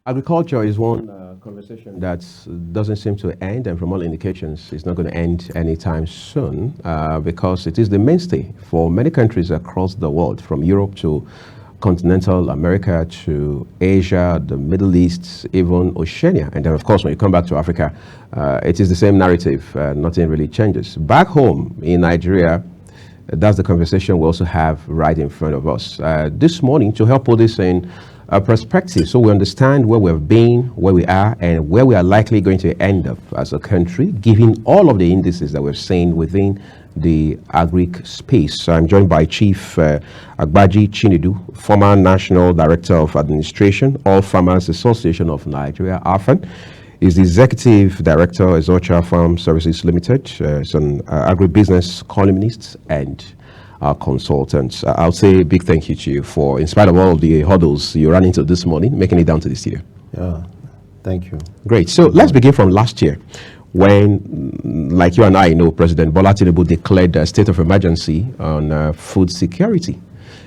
Agriculture is one conversation that doesn't seem to end, and from all indications, it's not going to end anytime soon because it is the mainstay for many countries across the world, from Europe to continental America to Asia, the Middle East, even Oceania. And then, of course, when you come back to Africa, it is the same narrative. Nothing really changes. Back home in Nigeria, that's the conversation we also have right in front of us. This morning, to help put this in perspective, so we understand where we've been, where we are, and where we are likely going to end up as a country, given all of the indices that we've seen within the agric space. So I'm joined by Chief Agbaji Chinedu, former National Director of Administration, All Farmers Association of Nigeria, AFAN. He's the Executive Director, Ezocha Farm Services Limited. He's an agribusiness columnist and consultant. I'll say a big thank you to you for, in spite of all of the hurdles you ran into this morning, making it down to the studio. Yeah, thank you. Great. So let's begin from last year, when, like you and I know, President Bola Tinubu declared a state of emergency on food security.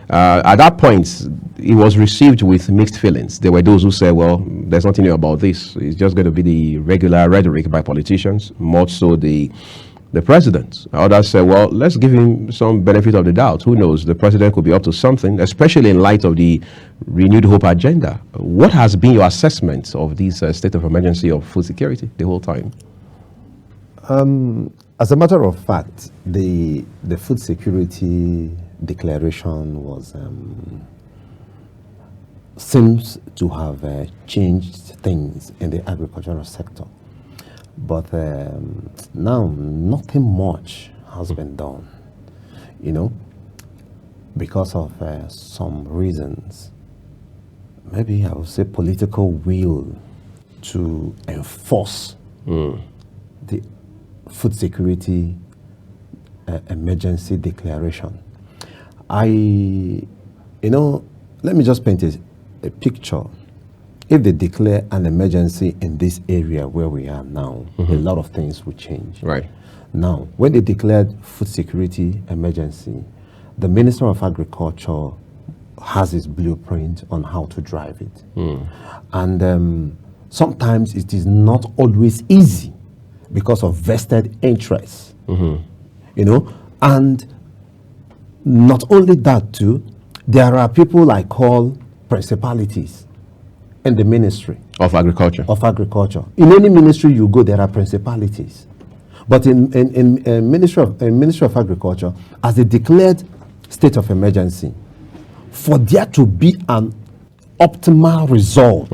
At that point, it was received with mixed feelings. There were those who said, well, there's nothing new about this. It's just going to be the regular rhetoric by politicians, more so the president. Others said, well, let's give him some benefit of the doubt. Who knows? The president could be up to something, especially in light of the renewed hope agenda. What has been your assessment of this state of emergency of food security the whole time? As a matter of fact, the food security declaration was seems to have changed things in the agricultural sector. But now, nothing much has been done, you know, because of some reasons. Maybe I would say political will to enforce the food security emergency declaration. Let me just paint a picture. If they declare an emergency in this area where we are now, a lot of things will change. Right. Now, when they declared food security emergency, the Minister of Agriculture has his blueprint on how to drive it. And sometimes it is not always easy because of vested interests, you know. And not only that too, there are people I call principalities in the Ministry of Agriculture. In any ministry you go, there are principalities. But in Ministry of Agriculture, as a declared state of emergency, for there to be an optimal result,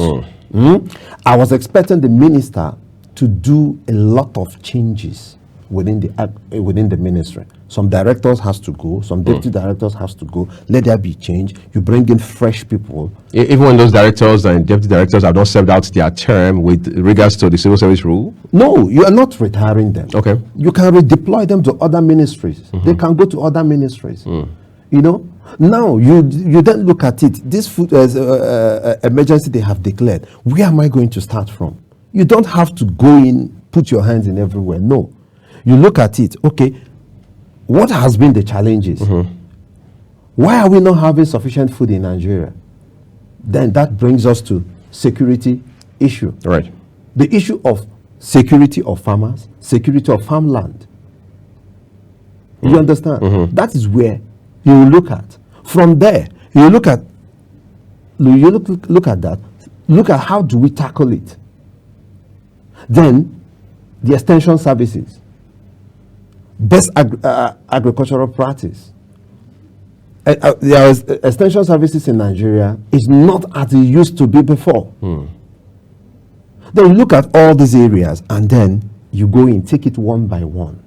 I was expecting the minister to do a lot of changes within the ministry. Some directors has to go, some deputy directors has to go. Let there be change. You bring in fresh people. Even when those directors and deputy directors have not served out their term with regards to the civil service rule? No, you are not retiring them. Okay. You can redeploy them to other ministries. They can go to other ministries. You know? Now, you then look at it. This food emergency they have declared, where am I going to start from? You don't have to go in, put your hands in everywhere. No. You look at it, okay, what has been the challenges? Why are we not having sufficient food in Nigeria? Then that brings us to security issue. Right. The issue of security of farmers, security of farmland. You understand? That is where you look at. From there, you look at that. Look at how do we tackle it. Then the extension services. Best agricultural practice. There is extension services in Nigeria is not as it used to be before. Then you look at all these areas and then you go in, take it one by one.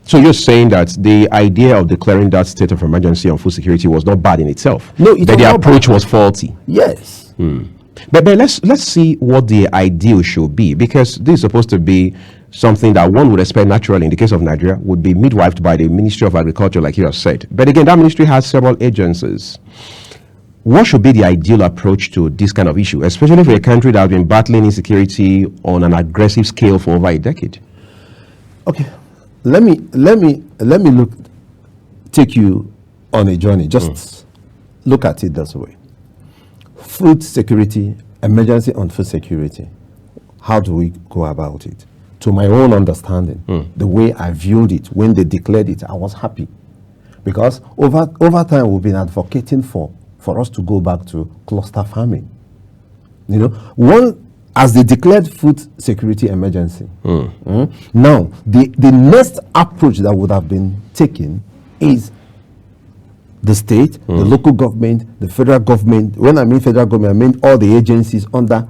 So you're saying that the idea of declaring that state of emergency on food security was not bad in itself? No, that the approach was faulty? Yes. But let's see what the ideal should be, because this is supposed to be something that one would expect naturally in the case of Nigeria would be midwifed by the Ministry of Agriculture, like you have said. But again, that ministry has several agencies. What should be the ideal approach to this kind of issue, especially for a country that has been battling insecurity on an aggressive scale for over a decade? Okay, let me take you on a journey. Just look at it this way. food security, emergency on food security. How do we go about it? To my own understanding, the way I viewed it, when they declared it, I was happy. Because over time, we've been advocating for us to go back to cluster farming. You know, as they declared food security emergency, now the next approach that would have been taken is the state, the local government, the federal government. When I mean federal government, I mean all the agencies under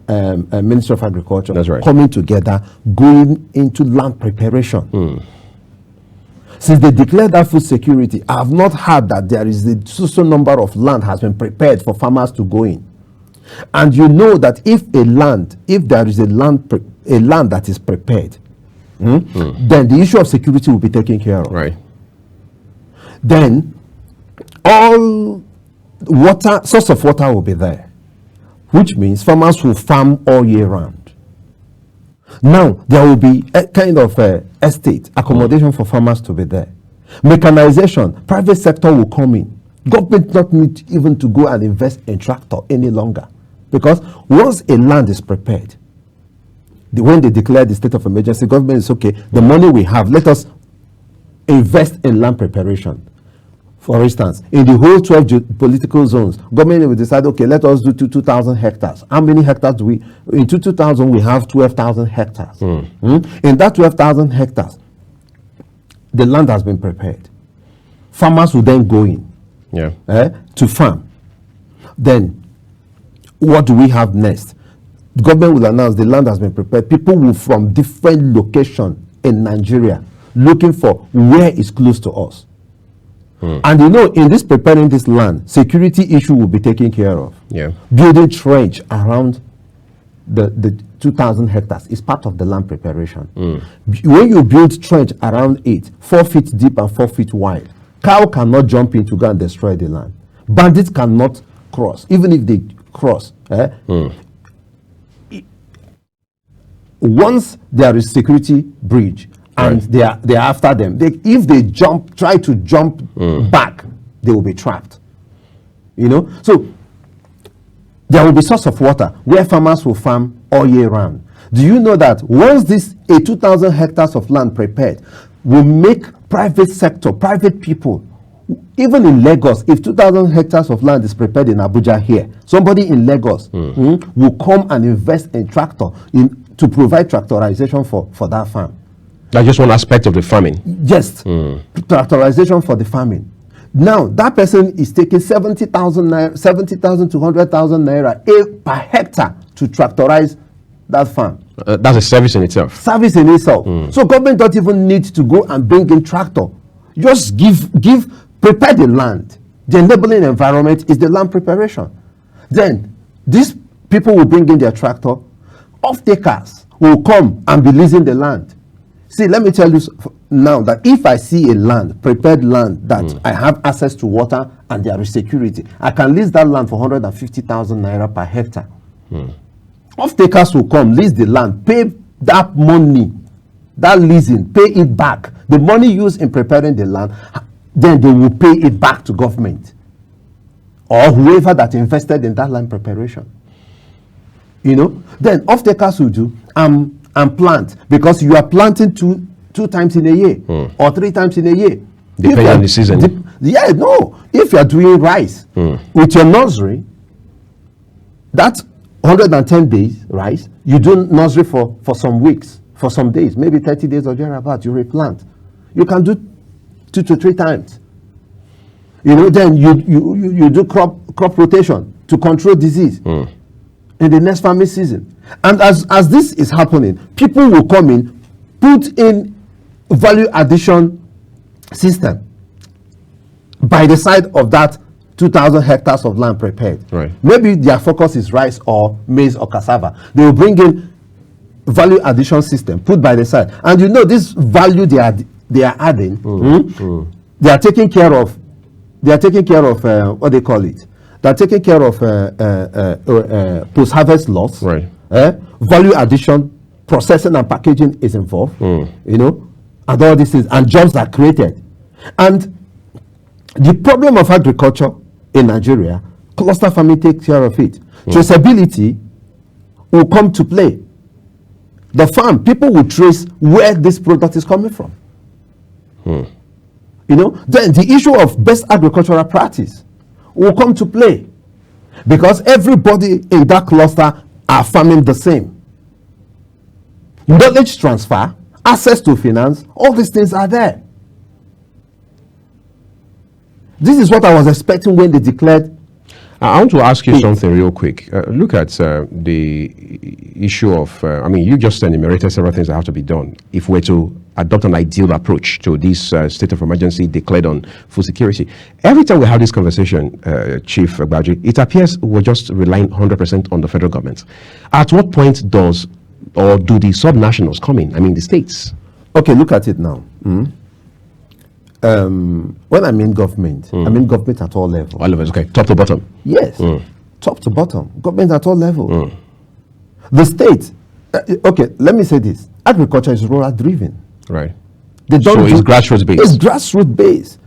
Ministry of Agriculture. That's right. Coming together, going into land preparation. Since they declared that food security, I have not heard that there is a certain number of land has been prepared for farmers to go in. And you know that if there is a land that is prepared, then the issue of security will be taken care of. Right. Then all source of water will be there, which means farmers will farm all year round. Now there will be a kind of estate accommodation for farmers to be there. Mechanization, private sector will come in. Government not need even to go and invest in tractor any longer, because once a land is prepared, when they declare the state of emergency, government is okay. The money we have, let us invest in land preparation. For instance, in the whole 12 political zones, government will decide, okay, let us do 2,000 hectares. How many hectares do we? In 2,000, we have 12,000 hectares. In that 12,000 hectares, the land has been prepared. Farmers will then go in to farm. Then, what do we have next? The government will announce the land has been prepared. People will from different locations in Nigeria looking for where is close to us. And you know, in this preparing this land, security issue will be taken care of. Building trench around the 2,000 hectares is part of the land preparation. When you build trench around it, 4 feet deep and 4 feet wide, cow cannot jump in to go and destroy the land. Bandits cannot cross, even if they cross. Once there is security breach, and they are after them. If they try to jump back, they will be trapped. You know, so there will be source of water where farmers will farm all year round. Do you know that once a 2,000 hectares of land prepared will make private sector, private people, even in Lagos, if 2,000 hectares of land is prepared in Abuja here, somebody in Lagos will come and invest in tractor to provide tractorization for that farm. That's just one aspect of the farming. Yes, tractorization for the farming. Now that person is taking 70,000 to 100,000 naira per hectare to tractorize that farm. That's a service in itself. Service in itself. So government don't even need to go and bring in tractor. Just prepare the land. The enabling environment is the land preparation. Then these people will bring in their tractor. Off-takers will come and be leasing the land. See, let me tell you now that if I see a land, prepared land, that I have access to water and there is security, I can lease that land for 150,000 naira per hectare. Off-takers will come, lease the land, pay that money, that leasing, pay it back. The money used in preparing the land, then they will pay it back to government or whoever that invested in that land preparation. You know, then off-takers will do and plant, because you are planting two times in a year or 3 times in a year. Depending on the season. If you are doing rice with your nursery, that's 110 days rice. You do nursery for some weeks, for some days, maybe 30 days or thereabout, you replant. You can do 2 to 3 times. You know, then you do crop rotation to control disease in the next farming season. And as this is happening, people will come in, put in value addition system by the side of that 2,000 hectares of land prepared. Maybe their focus is rice or maize or cassava. They will bring in value addition system, put by the side. And you know, this value they are adding, they are taking care of what they call it. They are taking care of post-harvest loss. Value addition, processing and packaging is involved. You know, and all these things, and jobs are created. And the problem of agriculture in Nigeria Cluster farming takes care of it. Traceability will come to play. The farm, people will trace where this product is coming from. You know, then the issue of best agricultural practice will come to play, because everybody in that cluster are farming the same. Knowledge transfer, access to finance, all these things are there. This is what I was expecting when they declared. I want to ask you something real quick. Look at the issue of, I mean, you just enumerated several things that have to be done if we're to adopt an ideal approach to this state of emergency declared on food security. Every time we have this conversation, Chief Agbaji, it appears we're just relying 100% on the federal government. At what point do the subnationals come in? I mean, the states. Okay, look at it now. When I mean government, I mean government at all levels. All levels, okay. Top to bottom. Yes, top to bottom. Government at all levels. The state, okay, let me say this. Agriculture is rural driven. Right. They don't so it's grassroots based. It's grassroots based.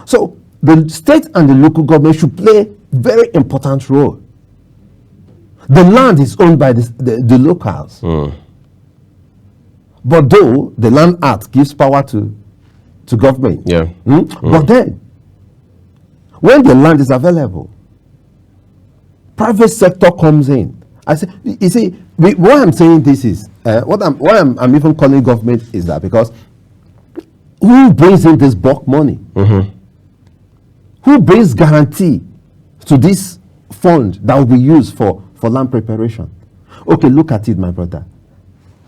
So the state and the local government should play very important role. The land is owned by the locals. But though the Land Act gives power to government. Yeah. But then, when the land is available, private sector comes in. I say, you see, why I'm saying this is, why I'm even calling government is that because who brings in this bulk money? Who brings guarantee to this fund that will be used for land preparation? Okay, look at it, my brother.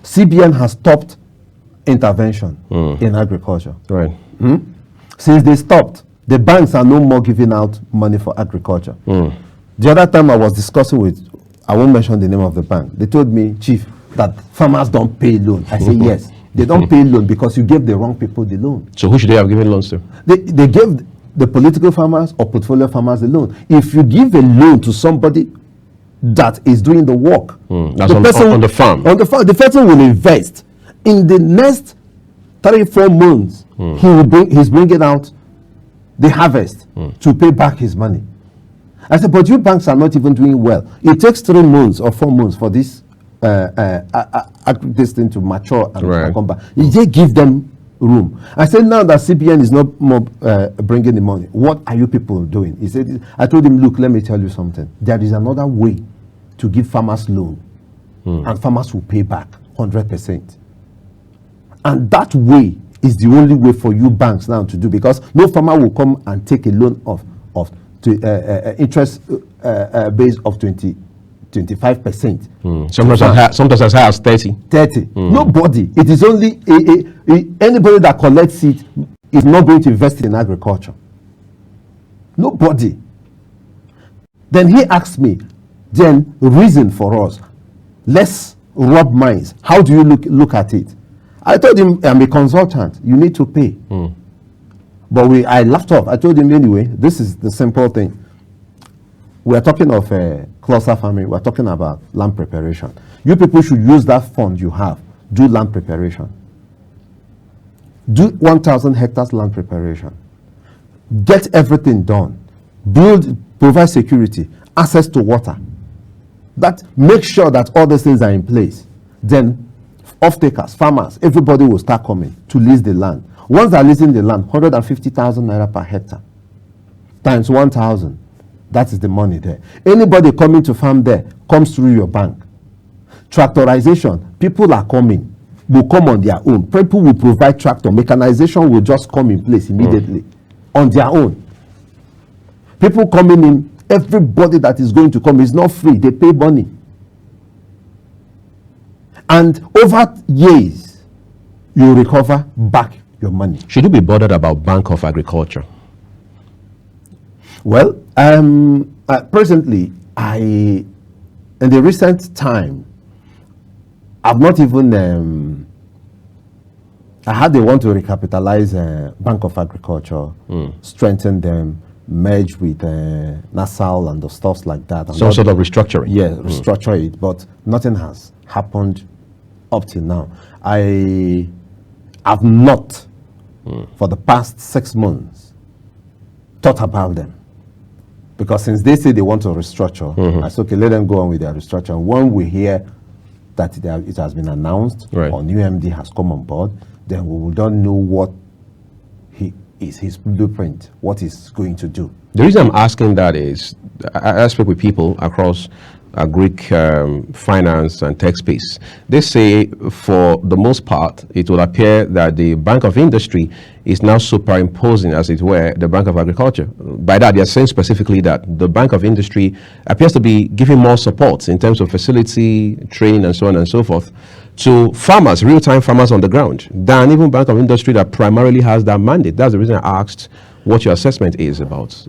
CBN has stopped intervention in agriculture. Right. Since they stopped, the banks are no more giving out money for agriculture. The other time I was discussing with, I won't mention the name of the bank, they told me, Chief, that farmers don't pay loan. I say, yes, they don't pay loan because you gave the wrong people the loan. So who should they have given loans to? They gave the political farmers or portfolio farmers the loan. If you give a loan to somebody that is doing the work, that's on the farm. On the farm, the person will invest. In the next 3-4 months, he's bringing out the harvest to pay back his money. I said, but you banks are not even doing well. It takes 3 months or 4 months for this thing to mature and come back. You just give them room. I said, now that CBN is not more bringing the money, what are you people doing? He said, I told him, look, let me tell you something. There is another way to give farmers loan, and farmers will pay back 100%. And that way is the only way for you banks now to do, because no farmer will come and take a loan of interest base of 25%. Sometimes as high as 30. Nobody. It is only anybody that collects it is not going to invest in agriculture. Nobody. Then he asked me, then reason for us, let's rub minds. How do you look at it? I told him, I'm a consultant. You need to pay. But I laughed off. I told him, anyway, this is the simple thing. We are talking of cluster farming. We are talking about land preparation. You people should use that fund you have. Do land preparation. Do 1,000 hectares land preparation. Get everything done. Provide security, access to water. Make sure that all these things are in place. Then off-takers, farmers, everybody will start coming to lease the land. Once they're leasing the land, 150,000 naira per hectare times 1,000. That is the money there. Anybody coming to farm there comes through your bank. Tractorization, people are coming, will come on their own. People will provide tractor. Mechanization will just come in place immediately on their own. People coming in, everybody that is going to come is not free. They pay money. And over years, you recover back your money. Should you be bothered about Bank of Agriculture? Well, presently, in the recent time, I've not even, I had they want to recapitalize Bank of Agriculture, strengthen them, merge with Nassau and the stuff like that. Some sort of restructuring. Yeah, restructure it, but nothing has happened up till now. I have not, for the past 6 months, thought about them. Because since they say they want to restructure, I said, okay, let them go on with their restructure. When we hear that it has been announced or new MD has come on board, then we don't know what his blueprint, what he's going to do. The reason I'm asking that is, I speak with people across Greek finance and tech space. They say for the most part, it will appear that the Bank of Industry is now superimposing, as it were, the Bank of Agriculture. By that, they're saying specifically that the Bank of Industry appears to be giving more support in terms of facility, training, and so on and so forth to farmers, real-time farmers on the ground, than even Bank of Industry that primarily has that mandate. That's the reason I asked what your assessment is about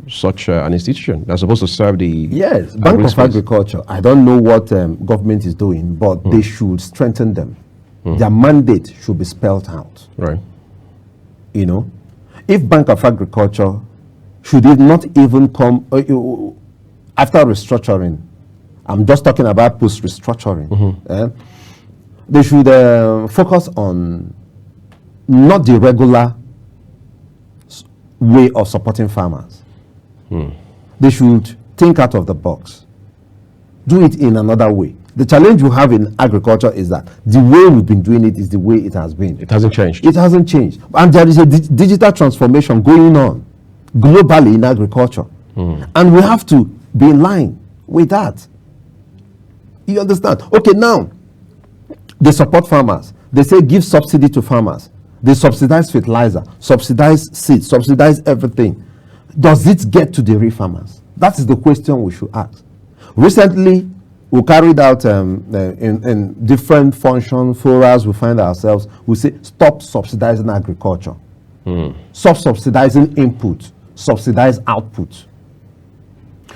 such an institution that's supposed to serve the... Yes, Bank of Agriculture. I don't know what government is doing, but they should strengthen them. Their mandate should be spelled out. Right. You know, if Bank of Agriculture should it not even come after restructuring, I'm just talking about post-restructuring, they should focus on not the regular way of supporting farmers. They should think out of the box. Do it in another way. The challenge you have in agriculture is that the way we've been doing it is the way it has been. It hasn't changed. It hasn't changed. And there is a digital transformation going on globally in agriculture. And we have to be in line with that. You understand? Okay, now, they support farmers. They say give subsidy to farmers. They subsidize fertilizer, subsidize seeds, subsidize everything. Does it get to the real farmers? That is the question we should ask. Recently, we carried out in different function forums, we find ourselves, we say stop subsidizing agriculture. Stop subsidizing input, subsidize output.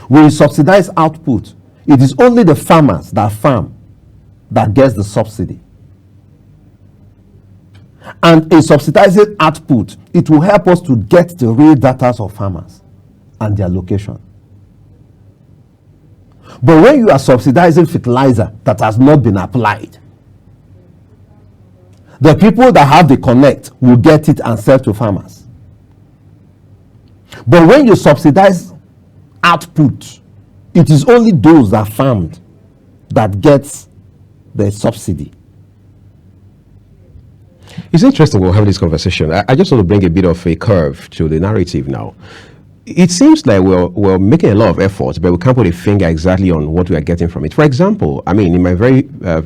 When you subsidize output, it is only the farmers that farm that gets the subsidy. And in subsidizing output, it will help us to get the real data of farmers and their location. But when you are subsidizing fertilizer that has not been applied, the people that have the connect will get it and sell to farmers. But when you subsidize output, it is only those that farmed that gets the subsidy. It's interesting we'll have this conversation. I just want to bring a bit of a curve to the narrative now. It seems like we're making a lot of efforts, but we can't put a finger exactly on what we are getting from it. For example, I mean, in my very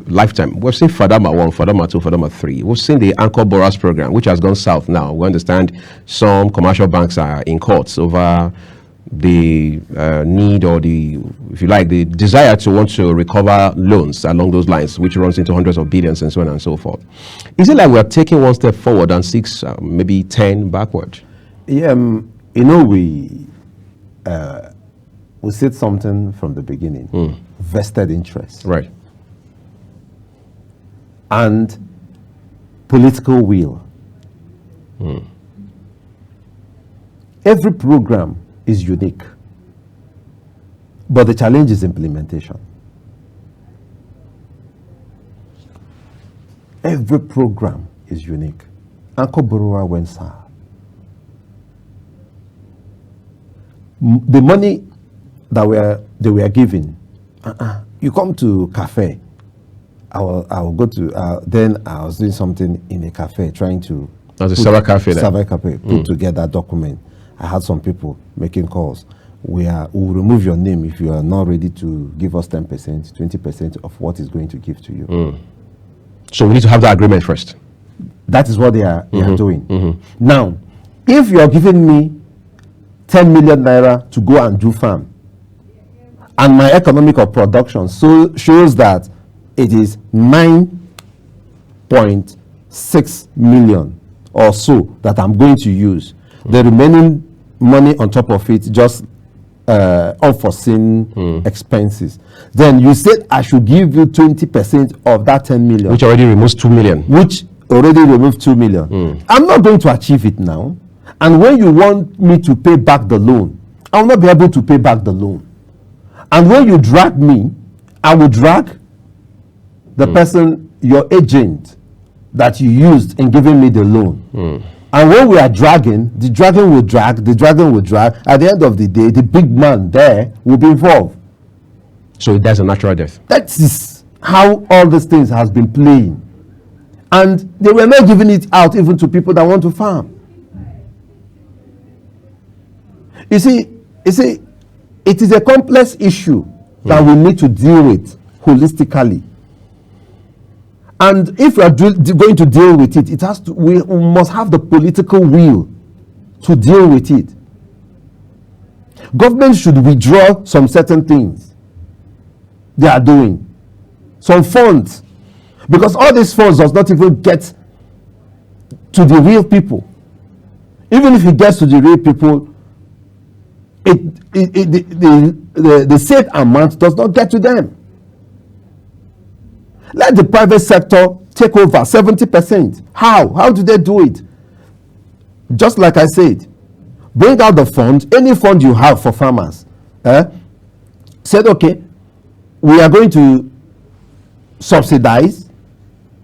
lifetime, we've seen Fadama 1, Fadama 2, Fadama 3. We've seen the Anchor Borrowers program, which has gone south now. We understand some commercial banks are in courts over the need or the, if you like, the desire to want to recover loans along those lines, which runs into hundreds of billions and so on and so forth. Is it like we're taking one step forward and 6, maybe 10 backward? Yeah, you know, we said something from the beginning, vested interest. Right. And political will. Every program is unique, but the challenge is implementation. Every program is unique. Anchor Borrower went south. The money that they were giving, you come to cafe, I will go to, then I was doing something in a cafe, trying to... As a server cafe then? Server cafe, put together a document. I had some people making calls. We'll remove your name if you are not ready to give us 10%, 20% of what is going to give to you. So we need to have that agreement first. That is what they are doing. Now, if you are giving me 10 million naira to go and do farm, and my economic of production shows that it is 9.6 million or so that I'm going to use, the remaining money on top of it, just unforeseen expenses. Then you said I should give you 20% of that 10 million. Which already removes 2 million. Which already removed 2 million. I'm not going to achieve it now. And when you want me to pay back the loan, I will not be able to pay back the loan. And when you drag me, I will drag the person, your agent, that you used in giving me the loan. And when we are dragging, the dragon will drag, the dragon will drag. At the end of the day, the big man there will be involved. So that's a natural death. That is how all these things has been playing. And they were not giving it out even to people that want to farm. You see, it is a complex issue that we need to deal with holistically. And if we are going to deal with it, we must have the political will to deal with it. Government should withdraw some certain things they are doing, some funds, because all these funds does not even get to the real people. Even if it gets to the real people, the said amount does not get to them. Let the private sector take over 70%. How do they do it? Just like I said, bring out the fund, any fund you have for farmers. Said, okay, we are going to subsidize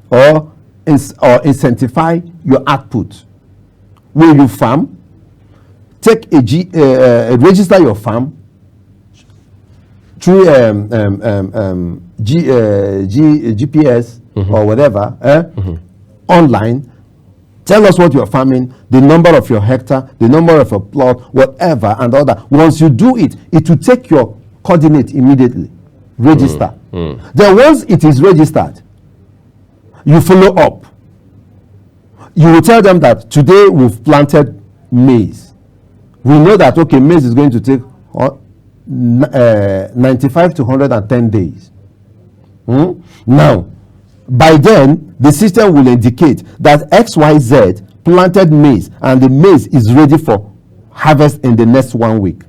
or incentivize your output. Will you farm? Take register your farm through GPS or whatever, online. Tell us what you're farming, the number of your hectare, the number of your plot, whatever, and all that. Once you do it, it will take your coordinate immediately. Register. Then once it is registered, you follow up. You will tell them that today we've planted maize. We know that, okay, maize is going to take 95 to 110 days. Now, by then, the system will indicate that XYZ planted maize and the maize is ready for harvest in the next 1 week.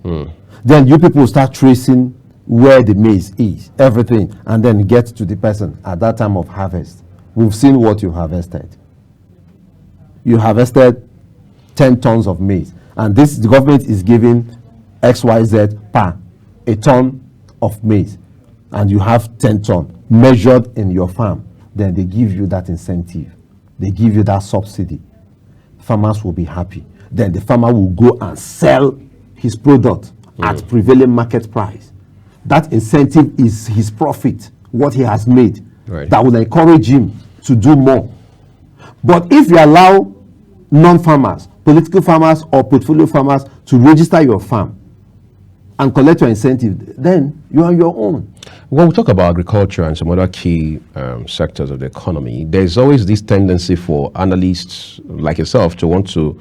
Then you people start tracing where the maize is, everything, and then get to the person at that time of harvest. We've seen what you harvested. You harvested 10 tons of maize, and the government is giving XYZ per a ton of maize, and you have 10 tons measured in your farm. Then they give you that incentive, they give you that subsidy. Farmers will be happy. Then the farmer will go and sell his product at prevailing market price. That incentive is his profit, what he has made. That will encourage him to do more. But if you allow non-farmers, political farmers or portfolio farmers to register your farm and collect your incentive, then you are on your own. When we talk about agriculture and some other key sectors of the economy, there's always this tendency for analysts like yourself to want to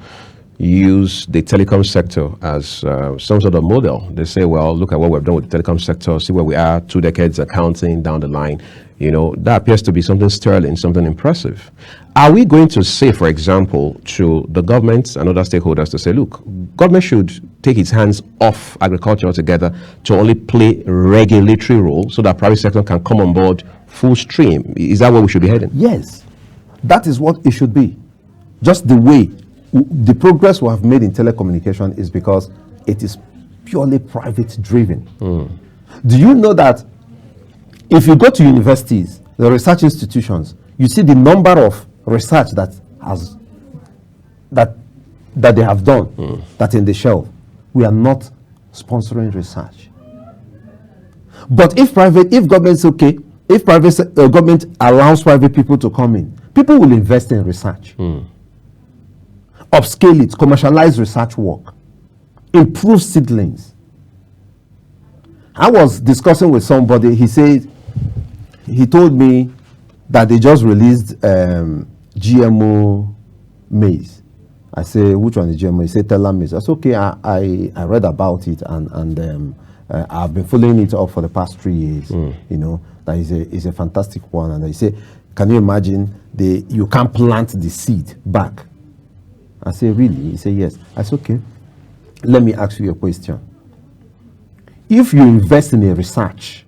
use the telecom sector as some sort of model. They say, well, look at what we've done with the telecom sector, see where we are 2 decades accounting down the line. You know, that appears to be something sterling, something impressive. Are we going to say, for example, to the government and other stakeholders to say, look, government should take its hands off agriculture altogether to only play regulatory role so that private sector can come on board full stream? Is that where we should be heading? Yes, that is what it should be. Just the way the progress we have made in telecommunication is because it is purely private driven. Do you know that if you go to universities, the research institutions, you see the number of research that they have done that in the shelf? We are not sponsoring research. But if government's okay, if government allows private people to come in, people will invest in research. Upscale it, commercialize research work, improve seedlings. I was discussing with somebody, he told me that they just released GMO maize. I say, which one is GMO? He said, Tela maize. I said, okay, I read about it and I've been following it up for the past 3 years. You know, that is a fantastic one. And he said, can you imagine you can't plant the seed back? I say, really? He said, yes. I said, okay, let me ask you a question. If you invest in a research,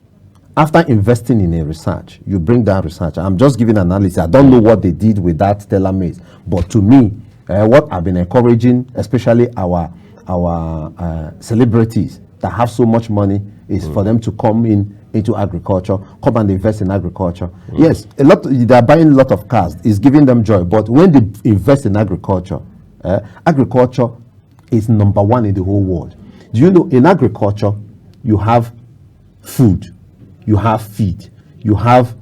after investing in a research, you bring that research. I'm just giving an analysis. I don't know what they did with that Stella maize, but to me, what I've been encouraging, especially our celebrities that have so much money, is for them to come into agriculture, come and invest in agriculture. Yes, they are buying a lot of cars. It's giving them joy. But when they invest in agriculture, Agriculture is number one in the whole world. Do you know, in agriculture, you have food, you have feed, you have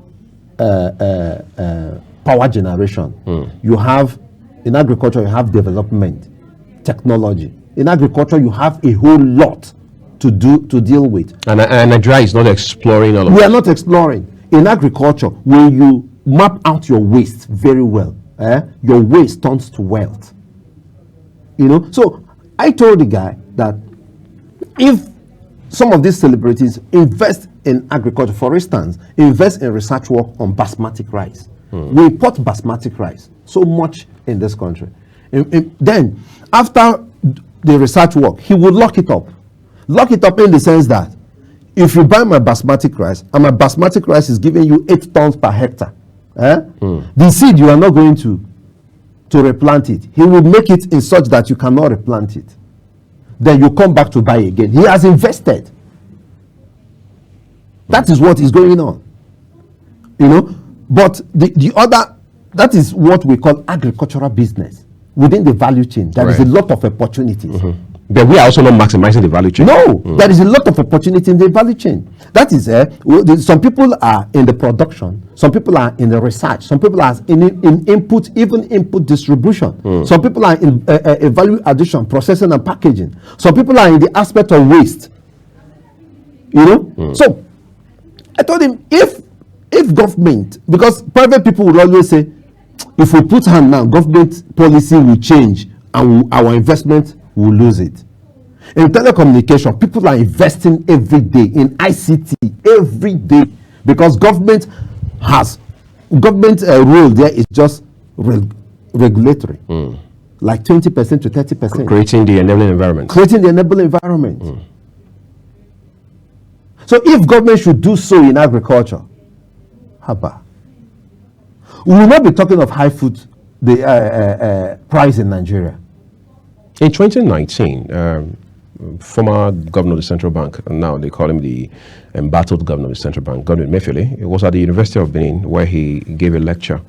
power generation, you have, in agriculture, you have development, technology. In agriculture, you have a whole lot to deal with. And Nigeria is not exploring all of We are not exploring. In agriculture, when you map out your waste very well, your waste turns to wealth. You know, so I told the guy that if some of these celebrities invest in agriculture, for instance, invest in research work on basmati rice. We import basmati rice so much in this country. Then, after the research work, he would lock it up. Lock it up in the sense that if you buy my basmati rice, and my basmati rice is giving you 8 tons per hectare, the seed you are not going to replant it. He will make it in such that you cannot replant it. Then you come back to buy again. He has invested. That is what is going on. You know, but the other, that is what we call agricultural business. Within the value chain, there is a lot of opportunities. But we are also not maximizing the value chain. No, there is a lot of opportunity in the value chain. That is, some people are in the production, some people are in the research, some people are in input, even input distribution. Some people are in value addition, processing and packaging. Some people are in the aspect of waste. You know? So, I told him, if government, because private people would always say, if we put hand now, government policy will change and our investment will lose it. In telecommunication, people are investing every day in ICT every day because government role there is just regulatory, like 20% to 30%. Creating the enabling environment. Creating the enabling environment. So if government should do so in agriculture, haba, we will not be talking of high food price in Nigeria. In 2019, former governor of the central bank, now they call him the embattled governor of the central bank, Godwin Emefiele, it was at the University of Benin where he gave a lecture.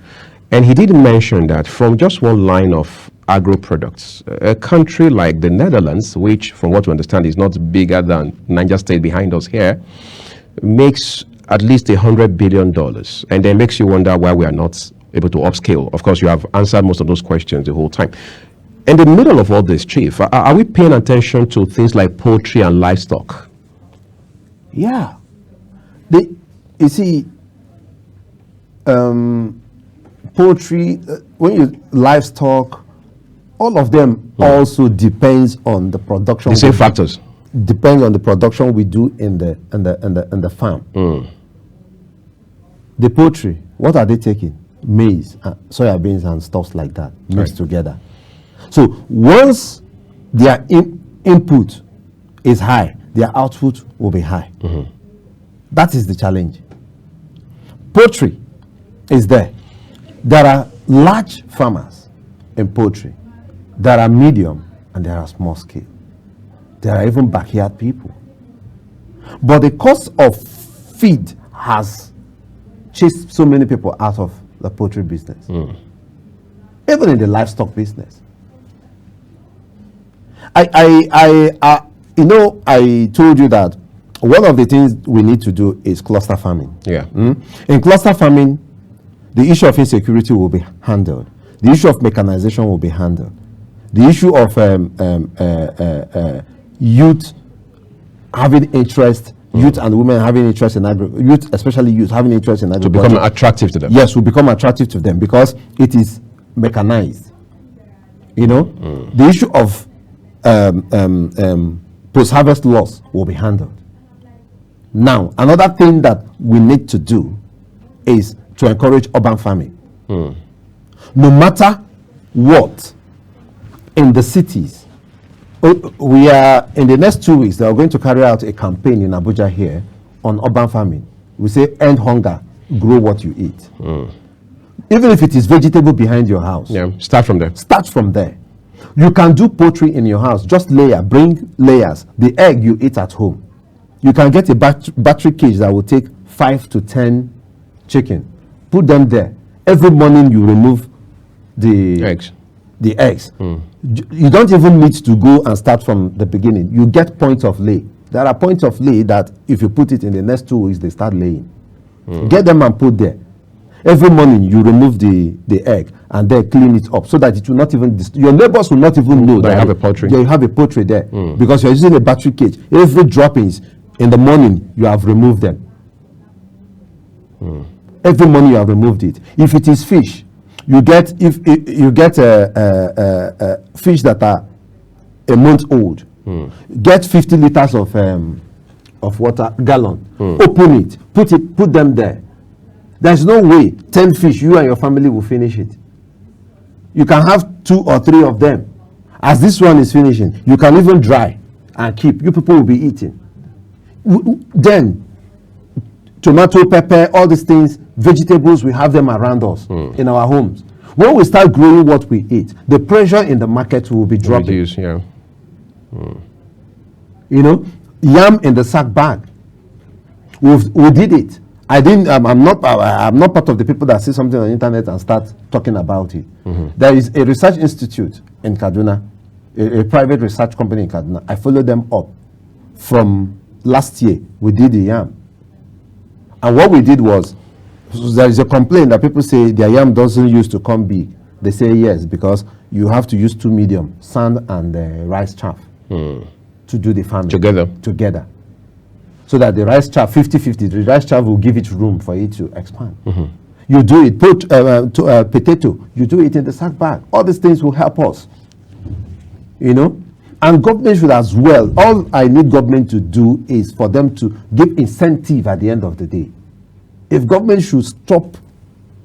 And he did mention that from just one line of agro products, a country like the Netherlands, which from what we understand is not bigger than Niger State behind us here, makes at least $100 billion. And then makes you wonder why we are not able to upscale. Of course, you have answered most of those questions the whole time. In the middle of all this, Chief, are we paying attention to things like poultry and livestock? Yeah. You see, poultry, livestock, all of them also depends on the production. The same factors. Depends on the production we do in the farm. The poultry, what are they taking? Maize, soya beans, and stuff like that mixed together. So once their input is high, their output will be high. That is the challenge. Poultry is there. There are large farmers in poultry. There are medium and there are small scale. There are even backyard people. But the cost of feed has chased so many people out of the poultry business. Even in the livestock business. I told you that one of the things we need to do is cluster farming. Yeah. In cluster farming, the issue of insecurity will be handled. The issue of mechanization will be handled. The issue of youth having interest, youth and women having interest in agriculture, youth, especially youth having interest in agriculture. To become attractive to them. Yes, will become attractive to them because it is mechanized. You know, the issue of post-harvest loss will be handled. Now, another thing that we need to do is to encourage urban farming. No matter what, in the cities, we are, in the next 2 weeks, they are going to carry out a campaign in Abuja here on urban farming. We say, end hunger, grow what you eat. Even if it is vegetable behind your house. Yeah, start from there. Start from there. You can do poultry in your house. Just bring layers. The egg you eat at home. You can get a battery cage that will take 5 to 10 chicken. Put them there. Every morning you remove the eggs. You don't even need to go and start from the beginning. You get points of lay. There are points of lay that if you put it in the next 2 weeks, they start laying. Get them and put there. Every morning you remove the egg and then clean it up so that it will not even your neighbors will not even know that you have a poultry. You have a poultry there because you're using a battery cage. Every droppings in the morning you have removed them. Every morning you have removed it. If it is fish, you get fish that are a month old. Get 50 liters of water gallon. Open it, put them there. There's no way 10 fish you and your family will finish it. You can have 2 or 3 of them. As this one is finishing, you can even dry and keep. You people will be eating. Then tomato, pepper, all these things, vegetables, we have them around us in our homes. When we start growing what we eat, the pressure in the market will be dropping. Reduce, yeah. You know, yam in the sack bag. We did it. I'm not part of the people that see something on the internet and start talking about it. There is a research institute in Kaduna, a private research company in Kaduna. I followed them up from last year. We did the yam. And what we did was, there is a complaint that people say their yam doesn't used to come big. They say yes, because you have to use 2 medium, sand and rice chaff to do the farming. Together. So that the rice chaff, 50-50, the rice chaff will give it room for it to expand. You do it, put potato, you do it in the sack bag. All these things will help us. You know? And government should as well. All I need government to do is for them to give incentive at the end of the day. If government should stop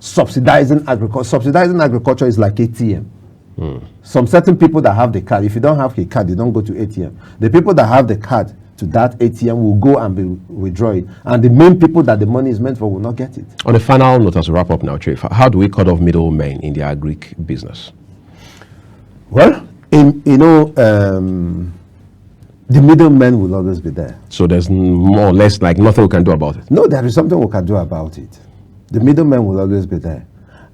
subsidizing agriculture, subsidizing agriculture is like ATM. Some certain people that have the card, if you don't have a card, you don't go to ATM. The people that have the card to that ATM will go and withdraw it. And the main people that the money is meant for will not get it. On a final note, as we wrap up now, Chief, how do we cut off middlemen in the agric business? Well, the middlemen will always be there. So there's more or less like nothing we can do about it? No, there is something we can do about it. The middlemen will always be there.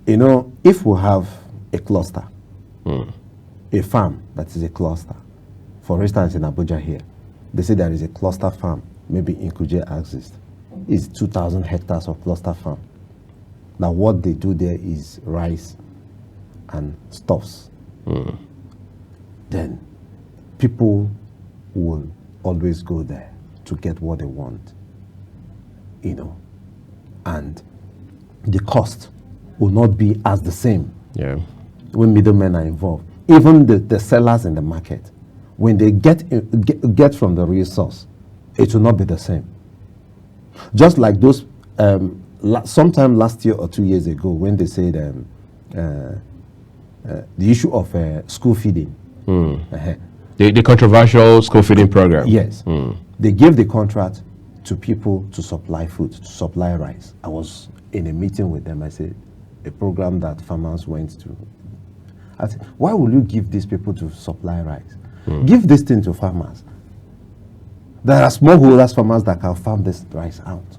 You know, if we have a cluster, a farm that is a cluster, for instance in Abuja here, they say there is a cluster farm, maybe in Kuje axis. It's 2,000 hectares of cluster farm. Now what they do there is rice and stuffs. Then people will always go there to get what they want, you know, and the cost will not be as the same when middlemen are involved. Even the sellers in the market, when they get from the real source, it will not be the same. Just like those, sometime last year or 2 years ago, when they said the issue of school feeding. The controversial school feeding program. Yes. They gave the contract to people to supply food, to supply rice. I was in a meeting with them. I said, a program that farmers went to. I said, why will you give these people to supply rice? Give this thing to farmers. There are smallholders farmers that can farm this rice out.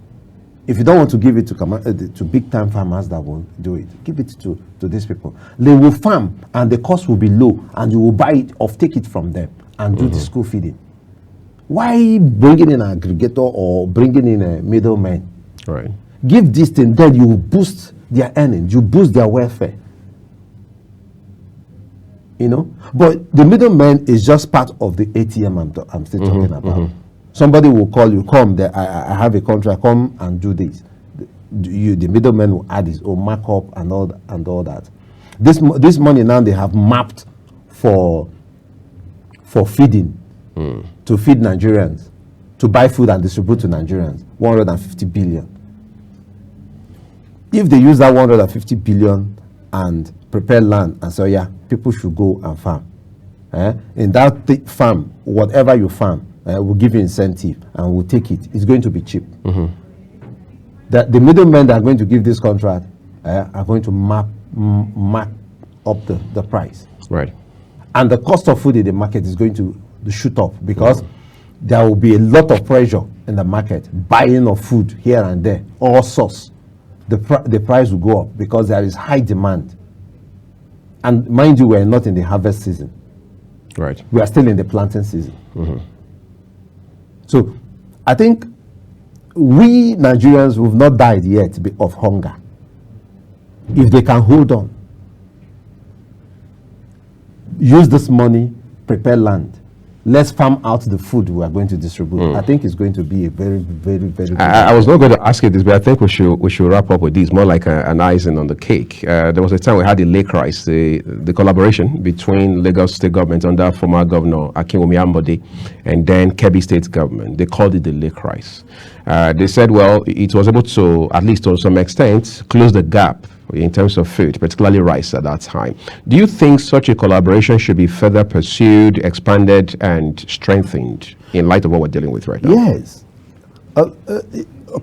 If you don't want to give it to big time farmers that will do it, give it to these people. They will farm and the cost will be low and you will buy it or take it from them and do the school feeding. Why bringing in an aggregator or bringing in a middleman? Right. Give this thing, then you boost their earnings, you boost their welfare. You know, but the middleman is just part of the ATM I'm still talking about. Somebody will call you, come there, I have a contract, come and do this. The middleman will add his own markup and all that. This money now they have mapped for feeding, to feed Nigerians, to buy food and distribute to Nigerians, 150 billion. If they use that 150 billion and prepare land and say, yeah, people should go and farm. In that farm, whatever you farm, we'll give you incentive and we'll take it. It's going to be cheap. The middlemen that are going to give this contract are going to mark up the price. Right. And the cost of food in the market is going to shoot up because there will be a lot of pressure in the market, buying of food here and there, all sorts. The price will go up because there is high demand. And mind you, we're not in the harvest season. Right. We are still in the planting season. So I think we Nigerians who have not died yet of hunger, if they can hold on, use this money, prepare land, let's farm out the food we are going to distribute. I think it's going to be a very, very, very good I was not going to ask you this, but I think we should wrap up with this, more like an icing on the cake. There was a time we had the Lake Rice, the collaboration between Lagos State government under former Governor Akinwumi Ambode and then Kebbi State government. They called it the Lake Rice. They said, well, it was able to, at least to some extent, close the gap in terms of food, particularly rice at that time. Do you think such a collaboration should be further pursued, expanded, and strengthened in light of what we're dealing with right now? Yes.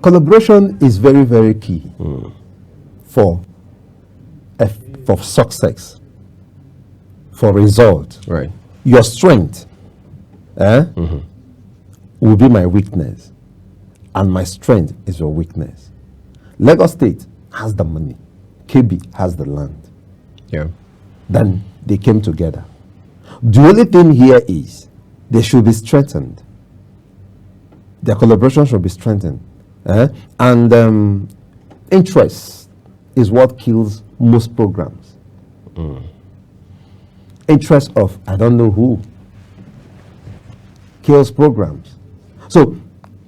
Collaboration is very, very key for success, for result. Right. Your strength will be my weakness, and my strength is your weakness. Lagos State has the money. KB has the land. Yeah. Then they came together. The only thing here is they should be strengthened. Their collaboration should be strengthened. And interest is what kills most programs. Interest of I don't know who kills programs. So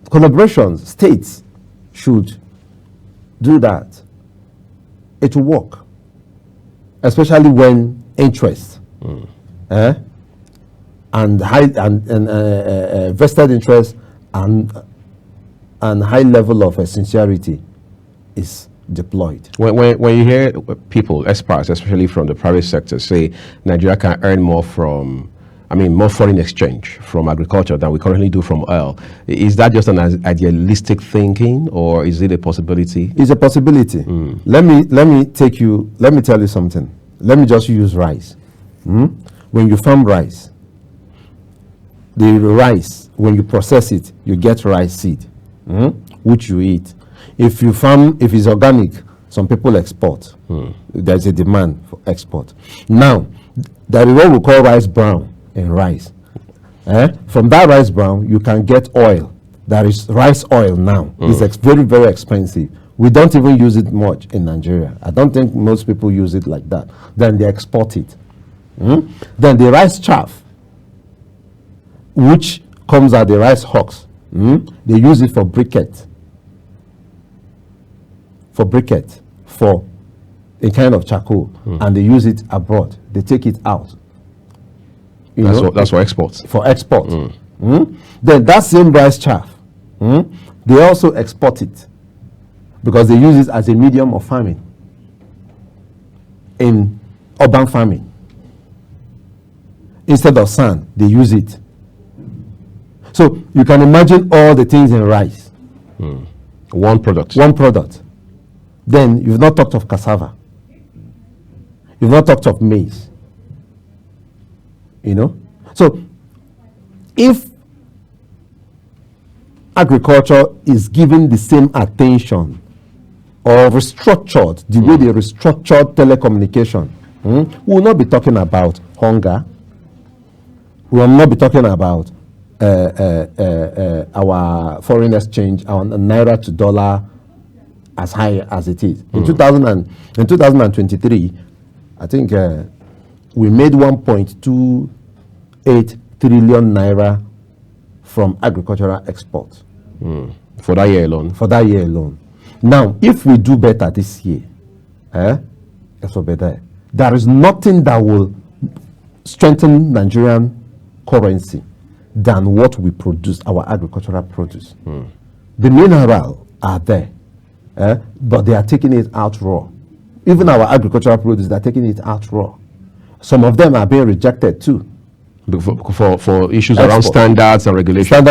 collaborations, states should do that. It will work, especially when interest and high and vested interest and high level of sincerity is deployed. When you hear people, experts, especially from the private sector, say Nigeria can earn more from, more foreign exchange from agriculture than we currently do from oil, is that just an idealistic thinking, or is it a possibility? It's a possibility. Let me tell you something. Let me just use rice. When you farm rice, the rice, when you process it, you get rice seed, which you eat. If it's organic, some people export. There's a demand for export. Now, there is what we call rice brown in rice. From that rice brown, you can get oil. There is rice oil now. It's very, very expensive. We don't even use it much in Nigeria. I don't think most people use it like that. Then they export it. Then the rice chaff, which comes out the rice husks, they use it for briquette. For a kind of charcoal, and they use it abroad. They take it out. That's for exports. For export. Then that same rice chaff, they also export it because they use it as a medium of farming in urban farming. Instead of sand, they use it. So you can imagine all the things in rice. One product. Then you've not talked of cassava. You've not talked of maize. So if agriculture is given the same attention or restructured the way they restructured telecommunication, we will not be talking about hunger. We will not be talking about our foreign exchange, our naira to dollar as high as it is. In 2023, I think we made 1.28 trillion naira from agricultural exports. For that year alone. Now, if we do better this year, there is nothing that will strengthen Nigerian currency than what we produce, our agricultural produce. The mineral are there, but they are taking it out raw. Even our agricultural produce, they are taking it out raw. Some of them are being rejected too. For issues around standards and regulation.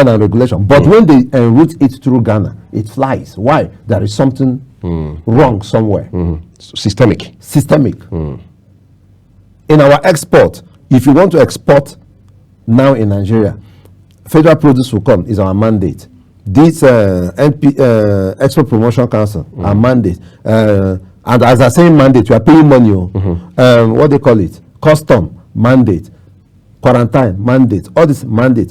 But when they enroute it through Ghana, it flies. Why? There is something wrong somewhere. Systemic. In our export, if you want to export now in Nigeria, federal produce will come, is our mandate. This Export Promotion Council, our mandate. And as I say mandate, you are paying money. What they call it? Custom mandate. quarantine, mandate, all this mandate.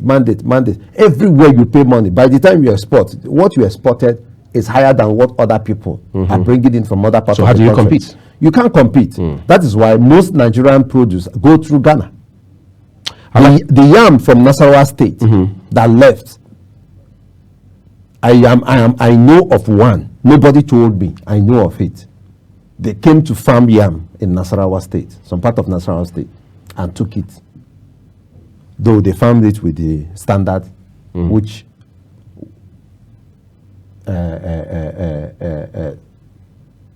Everywhere you pay money. By the time you export, what you exported is higher than what other people are bringing in from other parts of the country. So how do you compete? You can't compete. That is why most Nigerian produce go through Ghana. The yam from Nasarawa State that left, I know of one. Nobody told me. I know of it. They came to farm yam in Nasarawa State, some part of Nasarawa State, and took it. Though they farmed it with the standard, which they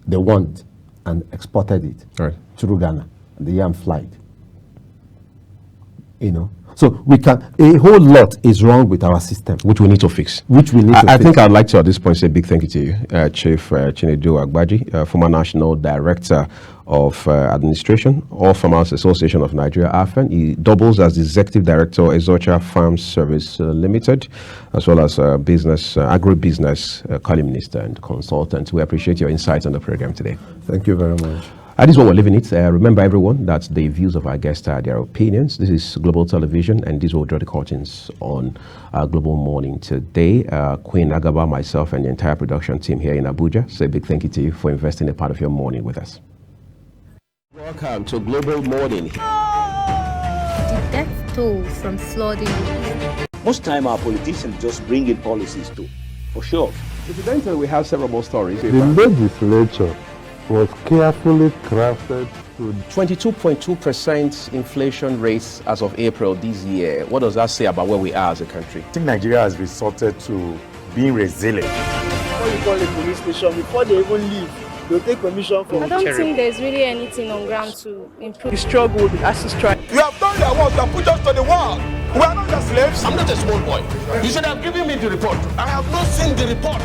want, and exported it through Ghana. The yam flight. You know, so we can. A whole lot is wrong with our system, which we need to fix. I think I'd like to at this point say a big thank you to you, Chief Chinedu Agbaji, former National Director of Administration, All Farmers Association of Nigeria, AFAN. He doubles as the Executive Director, Ezocha Farm Service Limited, as well as agribusiness columnist and consultant. We appreciate your insights on the program today. Thank you very much. This is what we're leaving it. Remember, everyone, that the views of our guests are their opinions. This is Global Television, and this will draw the curtains on Global Morning today. Queen Agaba, myself, and the entire production team here in Abuja say a big thank you to you for investing a part of your morning with us. Welcome to Global Morning. The death toll from flooding. Most time our politicians just bring in policies too, for sure. Incidentally, we have several more stories. The legislature was carefully crafted to 22.2% inflation rates as of April this year. What does that say about where we are as a country? I think Nigeria has resorted to being resilient. Before you call a police station, before they even leave, they'll take permission from. I don't think there's really anything on ground to improve. The struggle with the ASU strike. You have done your work, you have put us to the wall. We are not the slaves. I'm not a small boy. You should have given me the report. I have not seen the report.